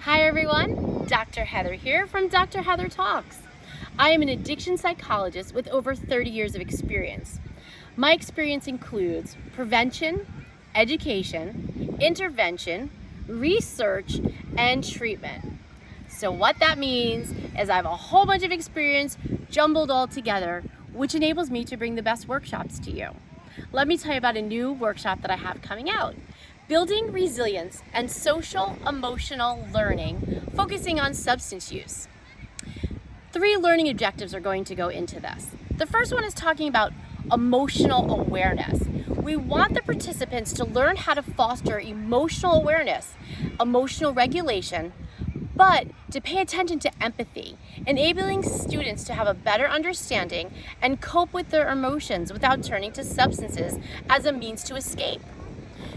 Hi everyone, Dr. Heather here from Dr. Heather Talks. I am an addiction psychologist with over 30 years of experience. My experience includes prevention, education, intervention, research, and treatment. So what that means is I have a whole bunch of experience jumbled all together, which enables me to bring the best workshops to you. Let me tell you about a new workshop that I have coming out. Building resilience and social emotional learning, focusing on substance use. 3 learning objectives are going to go into this. The first one is talking about emotional awareness. We want the participants to learn how to foster emotional awareness, emotional regulation, but to pay attention to empathy, enabling students to have a better understanding and cope with their emotions without turning to substances as a means to escape.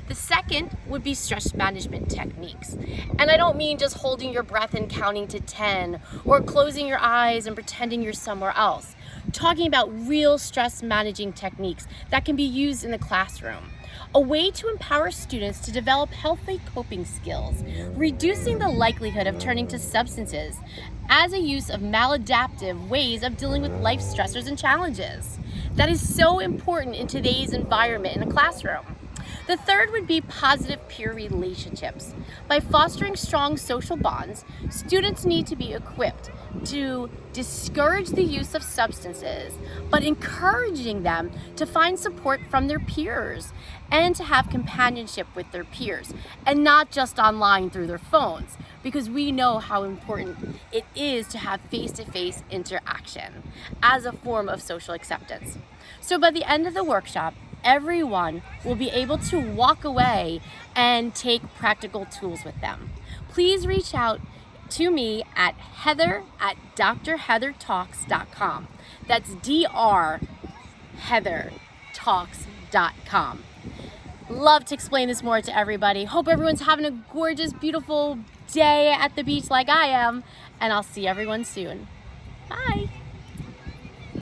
The second would be stress management techniques. And I don't mean just holding your breath and counting to 10 or closing your eyes and pretending you're somewhere else. Talking about real stress managing techniques that can be used in the classroom. A way to empower students to develop healthy coping skills, reducing the likelihood of turning to substances as a use of maladaptive ways of dealing with life stressors and challenges. That is so important in today's environment in a classroom. The third would be positive peer relationships. By fostering strong social bonds, students need to be equipped to discourage the use of substances, but encouraging them to find support from their peers and to have companionship with their peers, and not just online through their phones, because we know how important it is to have face-to-face interaction as a form of social acceptance. So by the end of the workshop, everyone will be able to walk away and take practical tools with them. Please reach out to me at heather@drheathertalks.com. That's drheathertalks.com. Love to explain this more to everybody. Hope everyone's having a gorgeous, beautiful day at the beach like I am, and I'll see everyone soon. Bye.